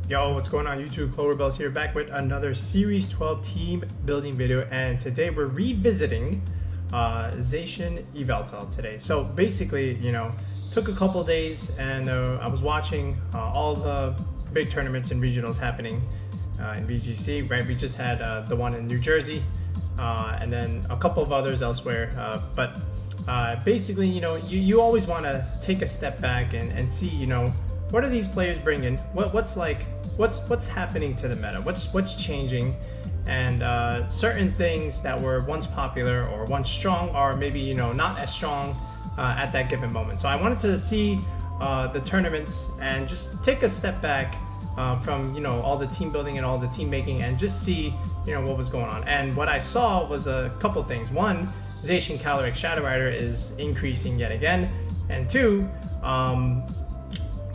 Yo, what's going on YouTube? Clover Bells here, back with another Series 12 team building video, and today we're revisiting Zacian Yveltal today. So basically, took a couple days and I was watching all the big tournaments and regionals happening in VGC, right? We just had the one in New Jersey and then a couple of others elsewhere, but basically, you always want to take a step back and see, what are these players bringing? What's happening to the meta? What's changing? And certain things that were once popular or once strong are maybe not as strong at that given moment. So I wanted to see the tournaments and just take a step back from all the team building and all the team making and just see what was going on. And what I saw was a couple things. One, Zacian Calyrex Shadow Rider is increasing yet again, and two,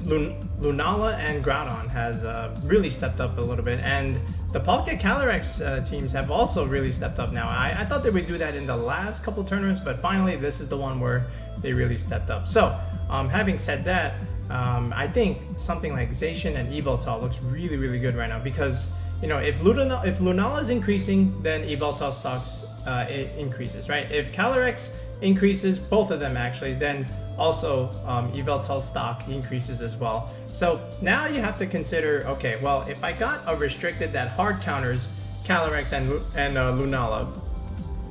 Lunala and Groudon has really stepped up a little bit, and the Pocket Calyrex teams have also really stepped up now. I thought they would do that in the last couple tournaments, but finally this is the one where they really stepped up. So having said that, I think something like Zacian and Yveltal looks really good right now, because if Lunala is increasing, then Yveltal stocks it increases, right? If Calyrex increases, both of them actually, then also Yveltal stock increases as well. So now you have to consider, okay, well, if I got a restricted that hard counters Calyrex and Lunala,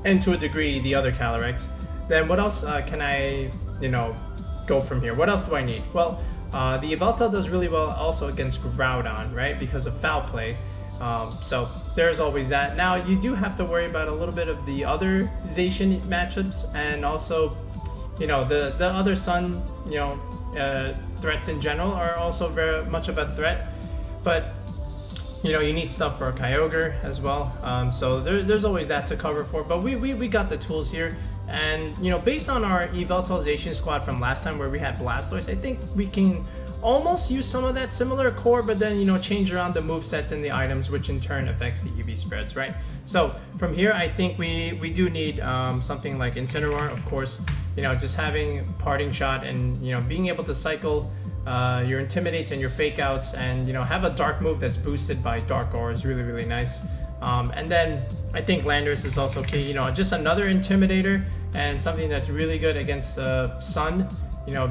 and to a degree the other Calyrex, then what else can I go from here? What else do I need? Well, the Yveltal does really well also against Groudon, right, because of foul play. So there's always that. Now you do have to worry about a little bit of the other Zacian matchups, and also the other Sun threats in general are also very much of a threat, but you need stuff for a Kyogre as well. So there's always that to cover for, but we got the tools here. And based on our Yveltal Zacian squad from last time where we had Blastoise, I think we can almost use some of that similar core, but then change around the movesets and the items, which in turn affects the EV spreads, right? So from here, I think we do need something like Incineroar, of course. Just having Parting Shot and being able to cycle your Intimidates and your Fake Outs, and have a dark move that's boosted by Dark Aura is really nice. And then I think Landorus is also key. Just another Intimidator, and something that's really good against Sun.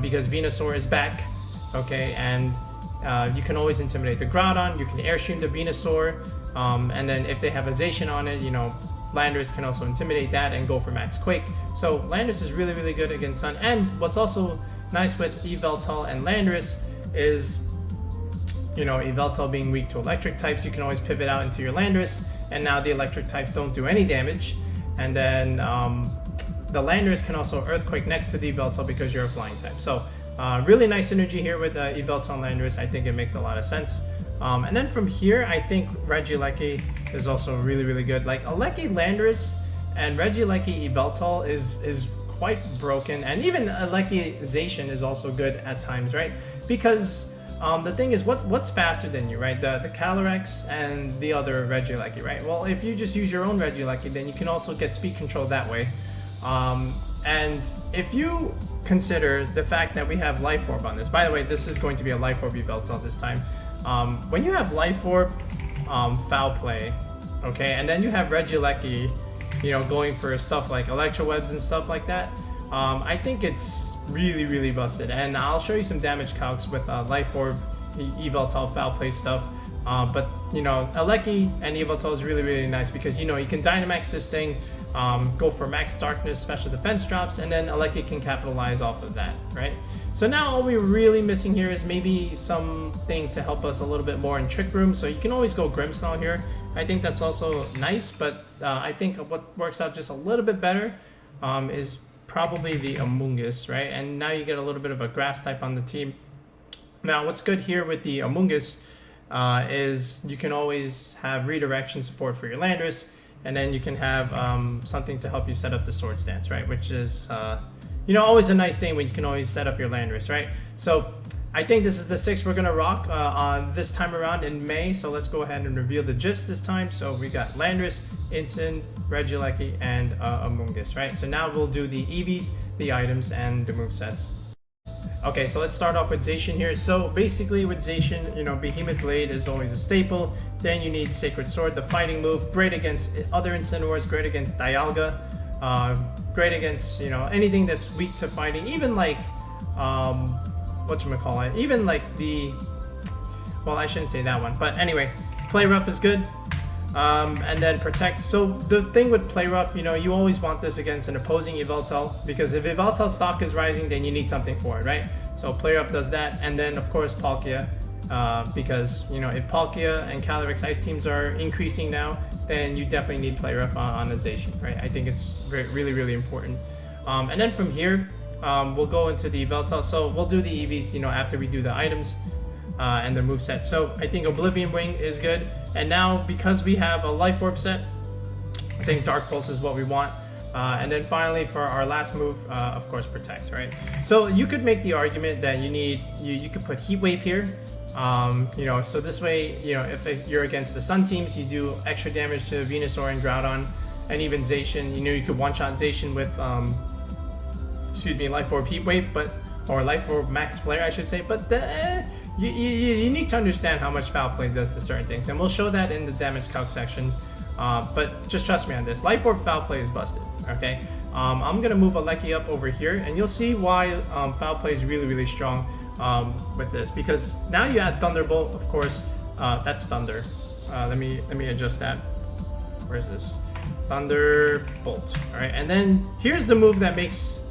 Because Venusaur is back. Okay, and you can always intimidate the Groudon, you can airstream the Venusaur, and then if they have a Zacian on it, Landorus can also intimidate that and go for max Quake. So Landorus is really good against Sun. And what's also nice with Yveltal and Landorus is, Yveltal being weak to electric types, you can always pivot out into your Landorus, and now the electric types don't do any damage. And then the Landorus can also Earthquake next to the Yveltal because you're a flying type. So really nice synergy here with Yveltal and Landorus. I think it makes a lot of sense. And then from here, I think Regieleki is also really good. Like Aleki Landorus and Regieleki Yveltal is quite broken, and even Aleki Zacian is also good at times, right? Because the thing is, what's faster than you, right? The Calyrex and the other Regieleki, right? Well, if you just use your own Regieleki, then you can also get speed control that way. And if you consider the fact that we have Life Orb on this, by the way, this is going to be a Life Orb Yveltal this time. When you have Life Orb, foul play, okay, and then you have Regieleki, going for stuff like Electro Webs and stuff like that, I think it's really busted. And I'll show you some damage calcs with Life Orb, Yveltal foul play stuff. But Aleki and Yveltal is really nice because you can Dynamax this thing, go for max darkness, special defense drops, and then Aleki can capitalize off of that, right? So now all we're really missing here is maybe something to help us a little bit more in Trick Room. So you can always go Grimmsnarl here. I think that's also nice, but I think what works out just a little bit better is probably the Amoongus, right? And now you get a little bit of a grass type on the team. Now what's good here with the Amoongus is you can always have redirection support for your Landorus, and then you can have something to help you set up the Swords Dance, right? Which is, always a nice thing when you can always set up your Landorus, right? So I think this is the 6 we're gonna rock on this time around in May. So let's go ahead and reveal the GIFs this time. So we got Landorus, Incin, Regieleki, and Amoongus, right? So now we'll do the EVs, the items, and the movesets. Okay, so let's start off with Zacian here. So basically with Zacian, you know, Behemoth Blade is always a staple. Then you need Sacred Sword, the fighting move, great against other Incineroars, great against Dialga, great against, you know, anything that's weak to fighting, even like, whatchamacallit, even like the, well, I shouldn't say that one, but anyway, Play Rough is good. And then Protect. So the thing with Play Rough, you know, you always want this against an opposing Yveltal, because if Yveltal's stock is rising, then you need something for it, right? So Play Rough does that, and then of course Palkia, because, you know, if Palkia and Calyrex Ice teams are increasing now, then you definitely need Play Rough on the Zacian, right? I think it's really, really important. And then from here, we'll go into the Yveltal. So we'll do the EVs, you know, after we do the items. And their moveset. So I think Oblivion Wing is good. And now because we have a Life Orb set, I think Dark Pulse is what we want. And then finally for our last move, of course, Protect, right? So you could make the argument that you need, you could put Heat Wave here. You know, so this way, you know, if you're against the Sun teams, you do extra damage to Venusaur and Groudon, and even Zacian. You know, you could one-shot Zacian with, Life Orb Heat Wave, or Life Orb Max Flare, I should say. But you need to understand how much Foul Play does to certain things, and we'll show that in the damage calc section. But just trust me on this. Life Orb Foul Play is busted, okay? I'm gonna move Regieleki up over here, and you'll see why Foul Play is really, really strong with this, because now you add Thunderbolt, of course. That's Thunder. Let me adjust that. Where's this? Thunderbolt. All right, and then here's the move that makes.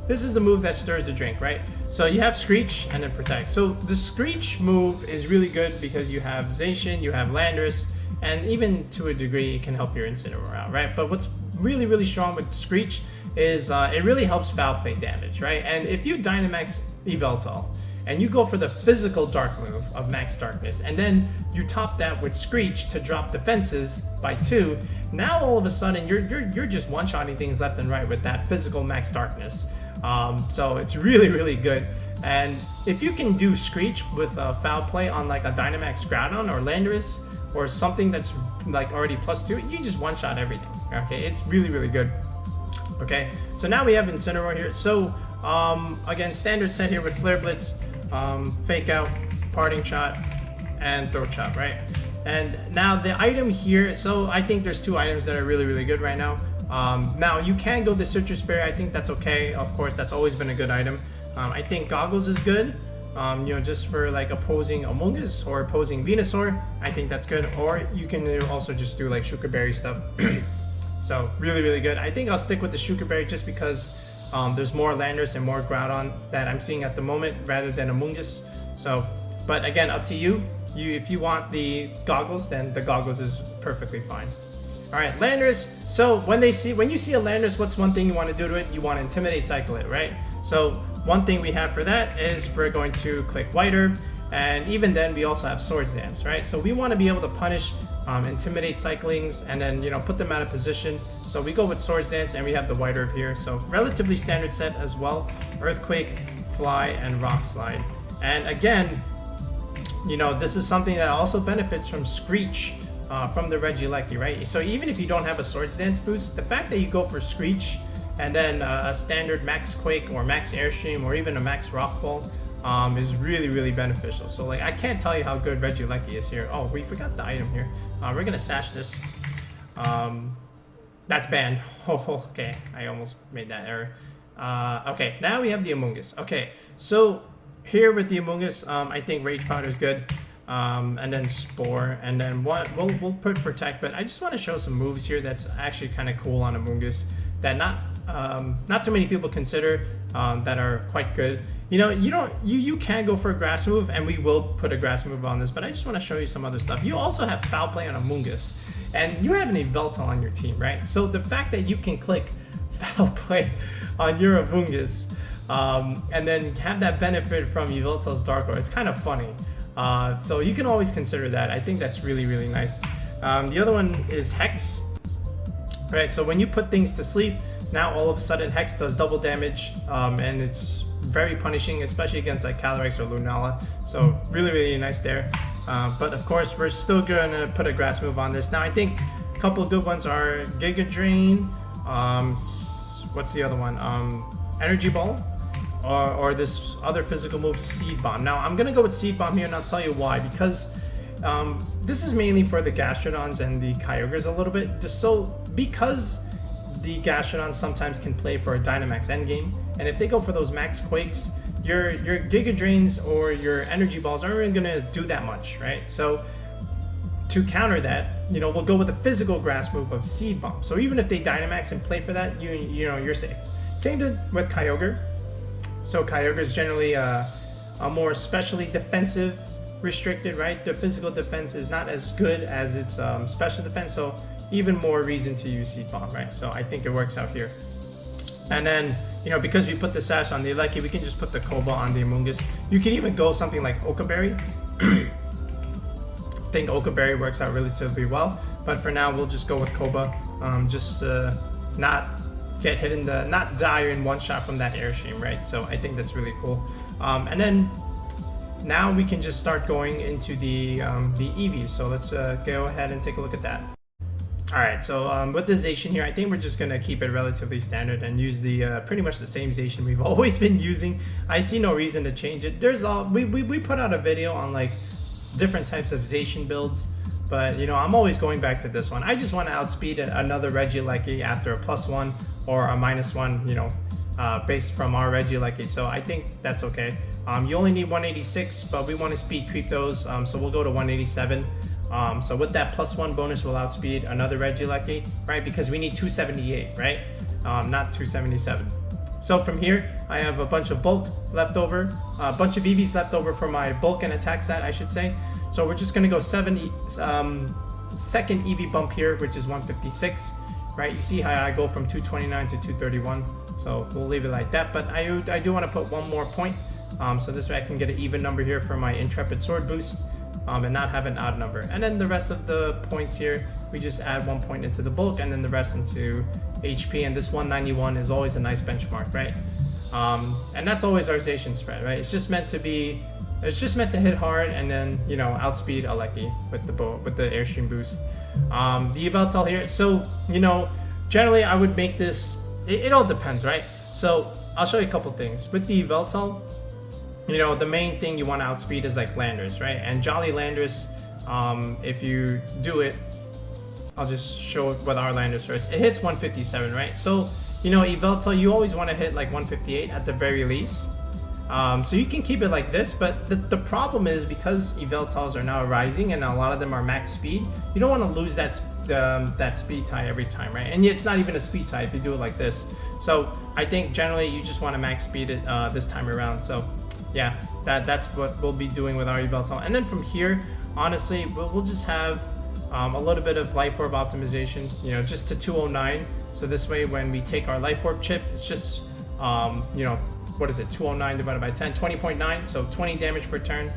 This is the move that stirs the drink, right? So you have Screech and then Protect. So the Screech move is really good because you have Zacian, you have Landorus, and even to a degree it can help your Incineroar out, right? But what's really, really strong with Screech is it really helps Foul Play damage, right? And if you Dynamax Yveltal and you go for the physical dark move of Max Darkness, and then you top that with Screech to drop defenses by 2, now all of a sudden you're just one-shotting things left and right with that physical Max Darkness. So it's really, really good. And if you can do Screech with Foul Play on like a Dynamax Groudon or Landorus or something that's like already +2, you just one-shot everything. Okay, it's really, really good. Okay, so now we have Incineroar here. So again, standard set here with Flare Blitz, Fake Out, Parting Shot, and Throat Chop, right? And now the item here, so I think there's 2 items that are really, really good right now. Now you can go the Citrus Berry. I think that's okay. Of course, that's always been a good item. I think Goggles is good. You know, just for like opposing Amoongus or opposing Venusaur, I think that's good. Or you can also just do like Shuka Berry stuff. So really, really good. I think I'll stick with the Shuka Berry just because there's more Landorus and more Groudon that I'm seeing at the moment rather than Amoongus. So, but again, up to you. If you want the Goggles, then the Goggles is perfectly fine. All right, Landorus. So when you see a Landorus, what's one thing you want to do to it? You want to Intimidate Cycle it, right? So one thing we have for that is we're going to click White Herb, and even then we also have Swords Dance, right? So we want to be able to punish Intimidate cyclings and then, you know, put them out of position. So we go with Swords Dance, and we have the White Herb here. So relatively standard set as well. Earthquake, Fly, and Rock Slide. And again, you know, this is something that also benefits from Screech. From the Regieleki, right? So even if you don't have a Swords Dance boost, the fact that you go for Screech and then a standard Max Quake or Max Airstream or even a Max Rock Ball is really, really beneficial. So like, I can't tell you how good Regieleki is here. Oh, we forgot the item here. We're gonna sash this. That's banned. Oh, okay. I almost made that error. Okay, now we have the Amoongus. Okay, so here with the Amoongus, I think Rage Powder is good. And then Spore, and then we'll put Protect, but I just want to show some moves here that's actually kind of cool on Amoongus that not too many people consider that are quite good. You know, you can go for a grass move, and we will put a grass move on this, but I just want to show you some other stuff. You also have Foul Play on Amoongus, and you have an Yveltal on your team, right? So the fact that you can click Foul Play on your Amoongus, and then have that benefit from Yveltal's Dark Orb, it's kind of funny. So you can always consider that. I think that's really, really nice. The other one is Hex. Right, so when you put things to sleep, now all of a sudden Hex does double damage, and it's very punishing, especially against like Calyrex or Lunala. So really, really nice there. But of course, we're still gonna put a grass move on this. Now I think a couple of good ones are Giga Drain. What's the other one? Energy Ball. or this other physical move, Seed Bomb. Now I'm gonna go with Seed Bomb here, and I'll tell you why. Because this is mainly for the Gastrodons and the Kyogres a little bit. Because the Gastrodons sometimes can play for a Dynamax endgame, and if they go for those Max Quakes, your Giga Drains or your Energy Balls aren't really gonna do that much, right? So to counter that, we'll go with the physical grass move of Seed Bomb. So even if they Dynamax and play for that, you're safe. Same with Kyogre. So Kyogre is generally a more specially defensive restricted, right? The physical defense is not as good as its special defense, so even more reason to use Seed Bomb, right? So I think it works out here. And then, because we put the Sash on the Regieleki, we can just put the Koba on the Amoongus. You can even go something like Okaberry. I think Okaberry works out relatively well, but for now we'll just go with Koba, just to not get hit not die in one shot from that Airstream, right? So I think that's really cool. And then now we can just start going into the EVs. So let's go ahead and take a look at that. Alright, so with the Zacian here, I think we're just going to keep it relatively standard and use the pretty much the same Zacian we've always been using. I see no reason to change it. We put out a video on like different types of Zacian builds, but I'm always going back to this one. I just want to outspeed another Regieleki after a +1 or a -1, based from our Regieleki, so I think that's okay. You only need 186, but we want to speed creep those, so we'll go to 187. So with that +1 bonus, we'll outspeed another Regieleki, right? Because we need 278, right? Not 277. So from here, I have a bunch of bulk left over, a bunch of EVs left over for my bulk and attack stat, I should say. So we're just gonna go second EV bump here, which is 156, right? You see how I go from 229 to 231. So we'll leave it like that. But I do want to put one more point, so this way I can get an even number here for my Intrepid Sword boost. And not have an odd number. And then the rest of the points here, we just add 1 point into the bulk and then the rest into HP. And this 191 is always a nice benchmark, right? And that's always our Zacian spread, right? It's just meant to hit hard and then, outspeed Aleki with the Airstream boost. The Yveltal here, so, generally I would make this, it all depends, right? So I'll show you a couple things. With the Yveltal, the main thing you want to outspeed is like Landorus, right? And Jolly Landorus, if you do it, I'll just show it with our Landorus first. It hits 157, right? So, Yveltal, you always want to hit like 158 at the very least. So you can keep it like this, but the problem is because Yveltals are now rising and a lot of them are max speed, you don't want to lose that speed tie every time, right? And it's not even a speed tie if you do it like this. So I think generally you just want to max speed it this time around. So yeah, that's what we'll be doing with our Yveltal. And then from here, honestly, we'll just have a little bit of Life Orb optimization, just to 209. So this way, when we take our Life Orb chip, it's just, what is it, 209 divided by 10, 20.9, so 20 damage per turn.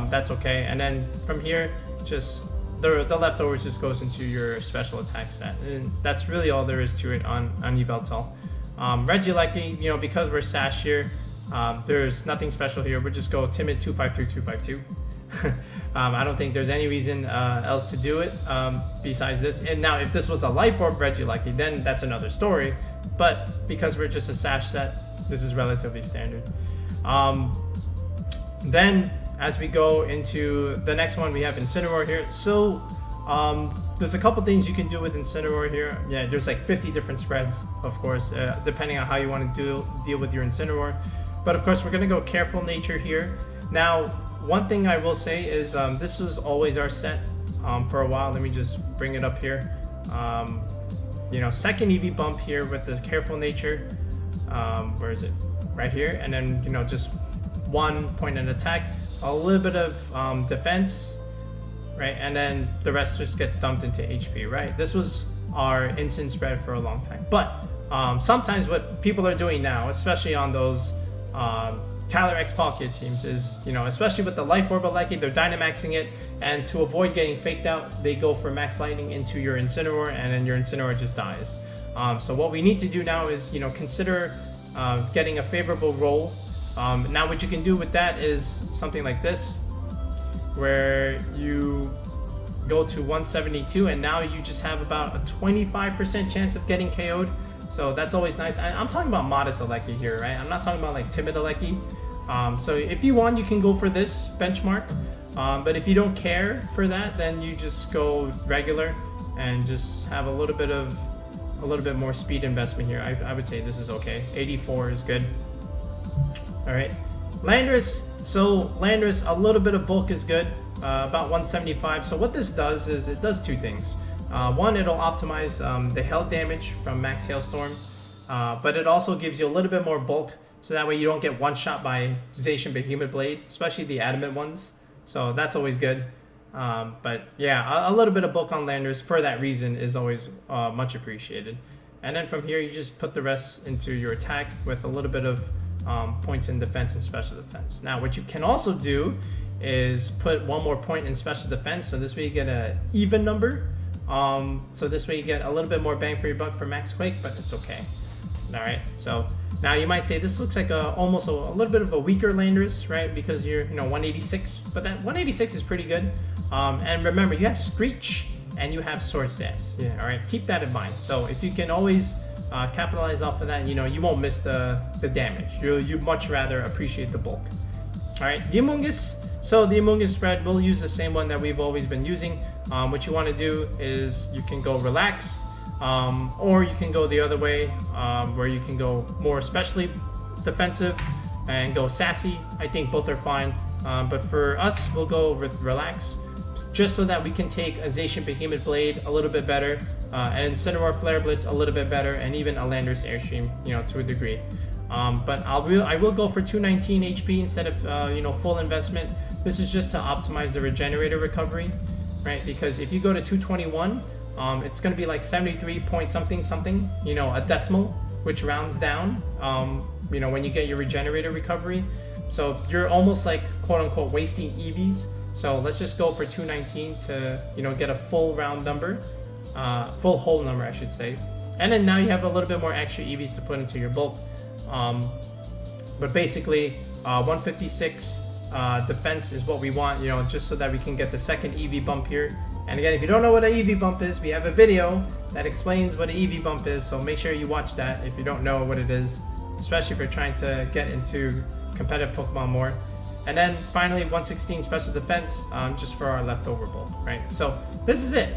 That's okay. And then from here, just the leftovers just goes into your special attack stat. And that's really all there is to it on Yveltal. Regieleki, because we're Sash here, there's nothing special here. We'll just go Timid 253, 252. I don't think there's any reason else to do it besides this. And now if this was a Life Orb Regieleki, then that's another story. But because we're just a Sash set, this is relatively standard. Then as we go into the next one, we have Incineroar here. So there's a couple things you can do with Incineroar here. Yeah, there's like 50 different spreads, of course, depending on how you want to deal with your Incineroar. But of course, we're going to go Careful Nature here. Now, one thing I will say is this was always our set for a while. Let me just bring it up here. Second EV bump here with the Careful Nature. Where is it? Right here. And then, just 1 point in attack, a little bit of defense, right? And then the rest just gets dumped into HP, right? This was our instant spread for a long time. But sometimes what people are doing now, especially on those Calyrex Pocket teams, is, especially with the Life Orb Regieleki, they're Dynamaxing it, and to avoid getting faked out, they go for Max Lightning into your Incineroar, and then your Incineroar just dies. So what we need to do now is, consider getting a favorable roll. Now what you can do with that is something like this, where you go to 172, and now you just have about a 25% chance of getting KO'd. So that's always nice. I'm talking about Modest Aleki here, right? I'm not talking about like Timid Aleki. So if you want, you can go for this benchmark. But if you don't care for that, then you just go regular and just have a little bit more speed investment here. I would say this is okay. 84 is good. All right, Landorus. So Landorus, a little bit of bulk is good, about 175. So what this does is it does two things. One, it'll optimize the hail damage from Max Hailstorm, but it also gives you a little bit more bulk, so that way you don't get one shot by Zacian Behemoth Blade, especially the adamant ones. So that's always good. But yeah, a little bit of bulk on Landorus for that reason is always much appreciated. And then from here, you just put the rest into your attack with a little bit of points in defense and special defense. Now, what you can also do is put one more point in special defense, so this way you get an even number. So this way you get a little bit more bang for your buck for Max Quake, but it's okay. All right, so now you might say this looks like almost a little bit of a weaker Landorus, right? Because you're 186, but that 186 is pretty good. And remember, you have Screech and you have Sword Stance. Yeah, all right, keep that in mind. So if you can always capitalize off of that, you won't miss the damage. You much rather appreciate the bulk. All right, the Amoongus. So the Amoongus spread, we'll use the same one that we've always been using. What you want to do is you can go relax, or you can go the other way, where you can go more especially defensive and go sassy. I think both are fine, but for us, we'll go relax, just so that we can take a Zacian Behemoth Blade a little bit better, and Incineroar Flare Blitz a little bit better, and even a Landorus Airstream, to a degree. But I will go for 219 HP instead of full investment. This is just to optimize the regenerator recovery, right? Because if you go to 221, it's going to be like 73 point something, a decimal, which rounds down, when you get your regenerator recovery. So you're almost like quote unquote wasting EVs. So let's just go for 219 to, get a full round number, full whole number, I should say. And then now you have a little bit more extra EVs to put into your bulk. But basically, 156 defense is what we want, just so that we can get the second EV bump here. And again, if you don't know what an EV bump is, we have a video that explains what an EV bump is, so make sure you watch that if you don't know what it is, especially if you're trying to get into competitive Pokemon more. And then finally, 116 special defense, just for our leftover bulk, right? So this is it.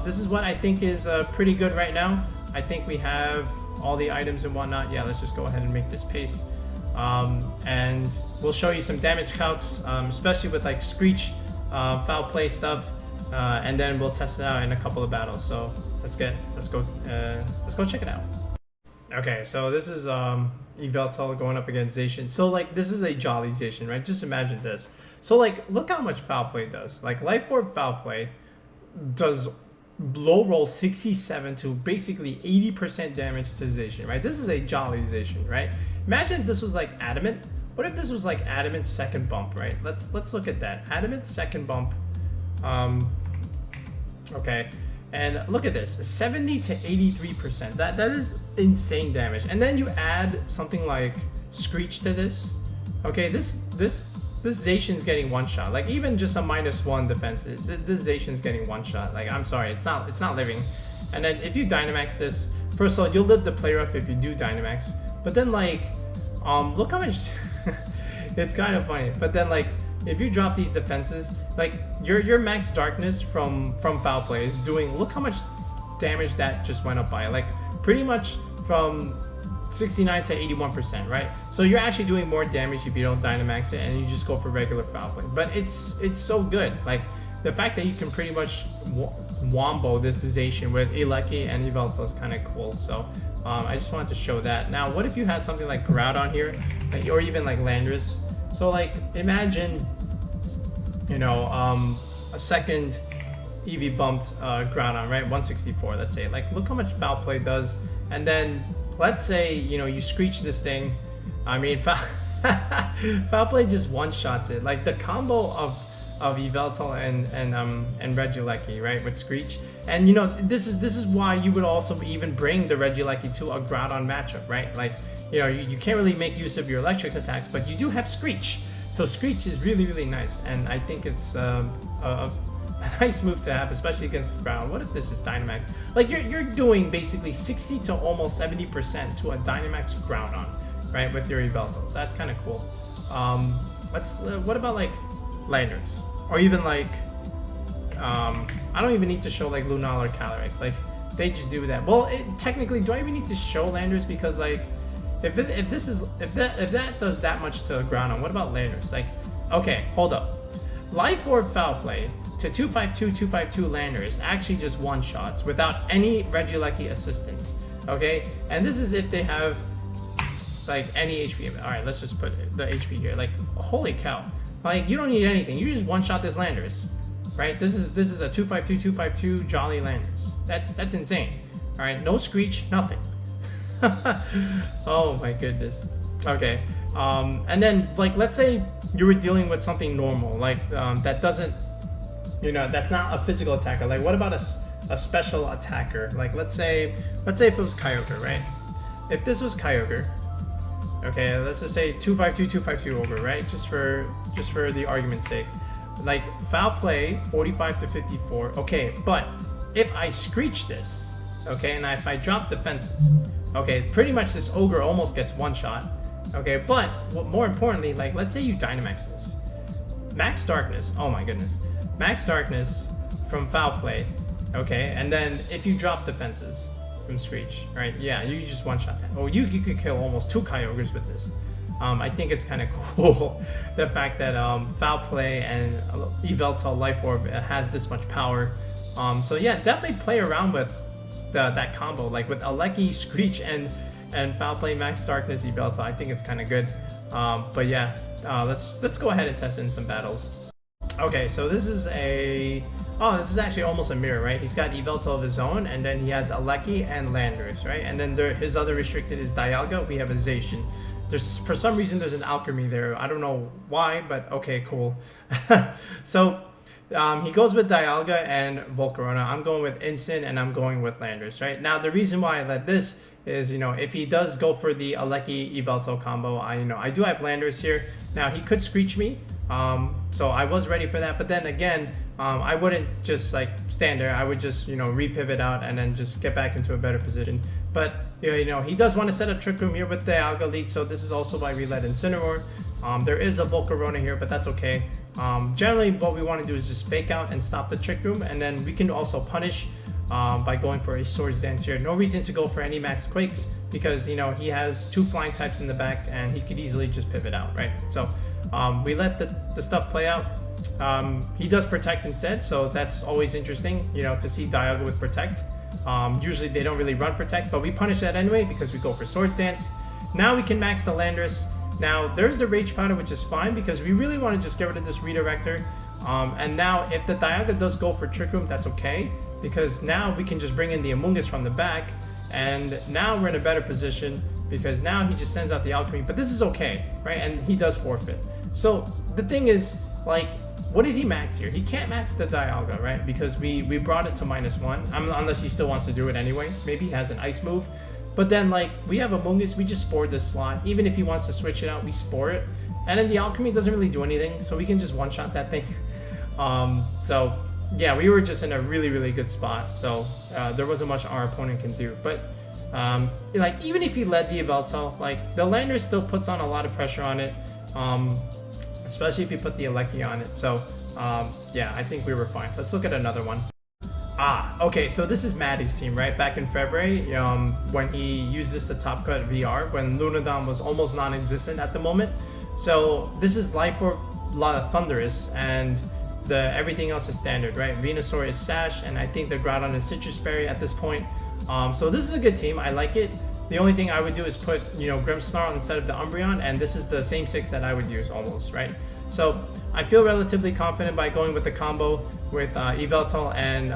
This is what I think is pretty good right now. I think we have all the items and whatnot. Yeah, let's just go ahead and make this paste. And we'll show you some damage calcs, especially with like Screech, foul play stuff, and then we'll test it out in a couple of battles. So let's go check it out. Okay, so this is Yveltal going up against Zacian. So like this is a jolly Zacian, right? Just imagine this. So like look how much foul play does. Like Life Orb foul play does low roll 67 to basically 80% damage to Zacian, right? This is a jolly Zacian, right? Imagine if this was like Adamant. What if this was like Adamant second bump, right? Let's look at that. Adamant second bump. Okay, and look at this, 70 to 83%. That is insane damage. And then you add something like Screech to this. Okay, this Zacian's getting one shot. Like even just a -1 defense, this Zacian's getting one shot. Like I'm sorry, it's not living. And then if you Dynamax this, first of all, you'll live the play rough if you do Dynamax. But then like, look how much. It's kind of funny. But then like, if you drop these defenses, like your max darkness from foul play is doing. Look how much damage that just went up by. Like pretty much from 69 to 81%, right? So you're actually doing more damage if you don't Dynamax it and you just go for regular foul play. But it's so good. Like the fact that you can pretty much wombo this Zacian with Regieleki and Yveltal is kind of cool. So I just wanted to show that. Now, what if you had something like Groudon here, like, or even like Landorus? So like imagine, a second EV bumped Groudon, right? 164, let's say. Like look how much foul play does. And then let's say, you Screech this thing. I mean, foul play just one-shots it. Like the combo of Yveltal and Regieleki, right, with Screech. And this is why you would also even bring the Regieleki to a Groudon matchup, right? Like, you can't really make use of your electric attacks, but you do have Screech. So Screech is really, really nice, and I think it's a a nice move to have, especially against the ground. What if this is Dynamax? Like you're doing basically 60 to almost 70% to a Dynamax ground on, right, with your Yveltal. So that's kind of cool. What about like Landorus, or even like I don't even need to show like Lunala or Calyrex. Like they just do that. Well, technically, do I even need to show Landorus? Because like if that does that much to the ground on, what about Landorus? Like, okay, hold up. Life Orb Foul Play to 252 Landorus actually just one-shots without any Regieleki assistance, okay? And this is if they have like any HP. Alright, let's just put the HP here. Like, holy cow. Like, you don't need anything. You just one-shot this Landorus, right? This is a 252 Jolly Landorus. That's insane. Alright, no Screech, nothing. Oh my goodness. Okay. And then, like, let's say you were dealing with something normal, like that doesn't, that's not a physical attacker. Like, what about a special attacker? Like, let's say if it was Kyogre, right? If this was Kyogre, okay, let's just say 252 over, right? Just for the argument's sake, like foul play 45 to 54. Okay, but if I Screech this, okay, and if I drop defenses, okay, pretty much this ogre almost gets one shot. Okay, but more importantly, like, let's say you Dynamax this. Max Darkness, oh my goodness. Max Darkness from Foul Play, okay, and then if you drop defenses from Screech, right, yeah, you just one-shot that. Oh, you could kill almost 2 Kyogres with this. I think it's kind of cool, the fact that Foul Play and Yveltal Life Orb has this much power. So yeah, definitely play around with that combo, like with Aleki, Screech, and Foul Play, Max Darkness, Yvelta. I think it's kind of good. But yeah, let's go ahead and test in some battles. Okay, so this is actually almost a mirror, right? He's got Yvelta of his own, and then he has Aleki and Landorus, right? And then his other restricted is Dialga. We have a Zacian. For some reason there's an alchemy there. I don't know why, but okay, cool. So he goes with Dialga and Volcarona. I'm going with Incin, and I'm going with Landorus, right? Now the reason why I let this is, if he does go for the Aleki Yveltal combo, I do have Landorus here. Now he could Screech me, so I was ready for that. But then again, I wouldn't just like stand there. I would just repivot out and then just get back into a better position. But he does want to set up Trick Room here with the Dialga lead, so this is also why we let Incineroar. There is a Volcarona here, but that's okay. Generally, what we want to do is just fake out and stop the Trick Room, and then we can also punish by going for a Swords Dance here. No reason to go for any Max Quakes because he has 2 flying types in the back, and he could easily just pivot out, right? So we let the stuff play out. He does Protect instead, so that's always interesting, to see Dialga with Protect. Usually they don't really run Protect, but we punish that anyway because we go for Swords Dance. Now we can max the Landorus. Now there's the Rage Powder, which is fine because we really want to just get rid of this Redirector. And now if the Dialga does go for Trick Room, that's okay, because now we can just bring in the Amoongus from the back, and now we're in a better position because now he just sends out the Alchemy, but this is okay, right? And he does forfeit. So the thing is, like, what does he max here? He can't max the Dialga, right? Because we brought it to -1, unless he still wants to do it anyway. Maybe he has an Ice move. But then, like, we have Amoongus, we just Spore this slot. Even if he wants to switch it out, we Spore it. And then the Alchemy doesn't really do anything, so we can just one-shot that thing. So, yeah, we were just in a really, really good spot. So, there wasn't much our opponent can do. But, like, even if he led the Yveltal, like, the Landorus still puts on a lot of pressure on it. Especially if you put the Aleki on it. So, yeah, I think we were fine. Let's look at another one. Okay, so this is Maddie's team, right? Back in February, when he used this to top cut VR, when Lunadon was almost non-existent at the moment. So this is Life Orb, Thunderous, and everything else is standard, right? Venusaur is Sash, and I think the Groudon is Citrus Berry at this point. So this is a good team. I like it. The only thing I would do is put, Grimmsnarl instead of the Umbreon, and this is the same 6 that I would use almost, right? So I feel relatively confident by going with the combo with Yveltal and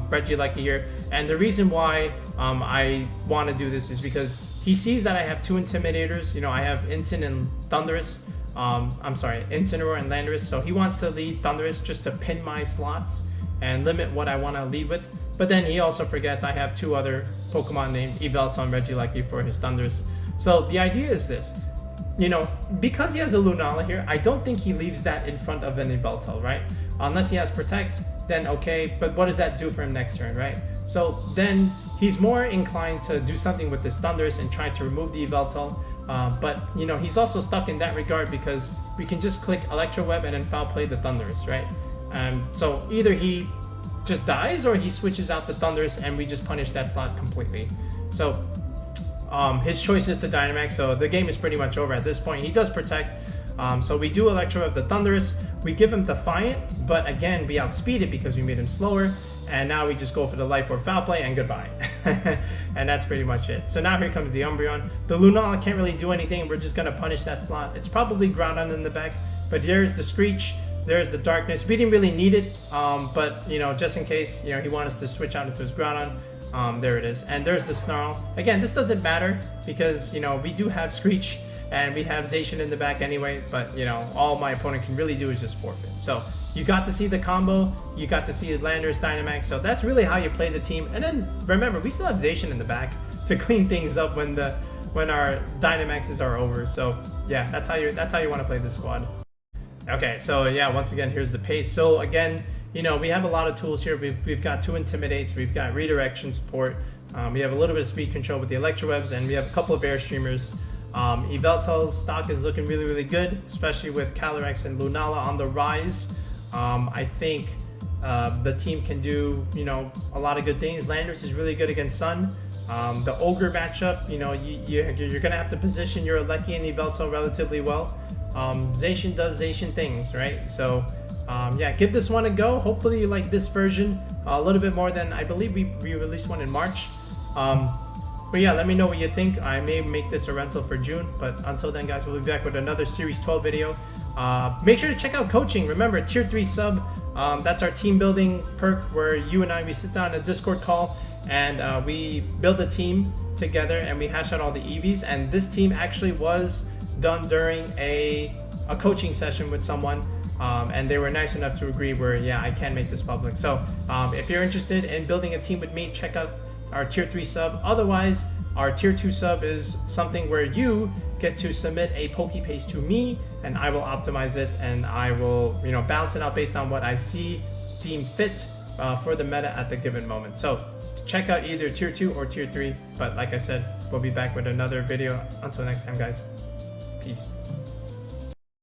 Regieleki here. And the reason why I want to do this is because he sees that I have 2 Intimidators. I have Incin and Thunderous. Incineroar and Landorus. So he wants to lead Thunderous just to pin my slots and limit what I want to lead with. But then he also forgets I have 2 other Pokemon named Yveltal and Regieleki for his Thunderous. So the idea is this. you know, because he has a Lunala here, I don't think he leaves that in front of an Yveltal, right? Unless he has Protect, then okay, but what does that do for him next turn, right? So then he's more inclined to do something with this Thundurus and try to remove the Yveltal. But, you know, he's also stuck in that regard because we can just click Electro Web and then foul play the Thundurus, right? So either he just dies or he switches out the Thundurus and we just punish that slot completely. So his choice is to Dynamax, so the game is pretty much over at this point. He does Protect, so we do Electro Web the Thundurus. We give him Defiant, but again, we outspeed it because we made him slower. And now we just go for the Life Orb Foul Play and goodbye. And that's pretty much it. So now here comes the Umbreon. The Lunala can't really do anything. We're just going to punish that slot. It's probably Groudon in the back. But there's the Screech. There's the Darkness. We didn't really need it. But, you know, just in case, you know, he wanted us to switch out into his Groudon. There it is. And there's the Snarl. Again, this doesn't matter because, you know, we do have Screech. And we have Zacian in the back anyway. But, you know, all my opponent can really do is just forfeit. So you got to see the combo, you got to see Landorus Dynamax, so that's really how you play the team. And then remember, we still have Zacian in the back to clean things up when our Dynamaxes are over. So yeah, that's how you want to play this squad. Okay, so yeah, once again, here's the pace. So again, you know, we have a lot of tools here. We've got 2 Intimidates, we've got redirection support, we have a little bit of speed control with the Electro Webs, and we have a couple of Air Streamers. Yveltal's stock is looking really, really good, especially with Calyrex and Lunala on the rise. I think the team can do, you know, a lot of good things. Landorus is really good against Sun. The Ogre matchup, you know, you're going to have to position your Regieleki and Yveltal relatively well. Zacian does Zacian things, right? So, yeah, give this one a go. Hopefully you like this version a little bit more than, I believe we released one in March. But yeah, let me know what you think. I may make this a rental for June, but until then, guys, we'll be back with another Series 12 video. Make sure to check out coaching. Remember, tier 3 sub, that's our team building perk where you and I, we sit down in a Discord call and we build a team together and we hash out all the EVs. And this team actually was done during a coaching session with someone. And they were nice enough to agree where, yeah, I can make this public. So if you're interested in building a team with me, check out our tier 3 sub. Otherwise, our tier 2 sub is something where you get to submit a Pokepaste to me and I will optimize it and I will, you know, balance it out based on what I see deem fit for the meta at the given moment. So check out either tier 2 or tier 3. But like I said, we'll be back with another video. Until next time, guys. Peace.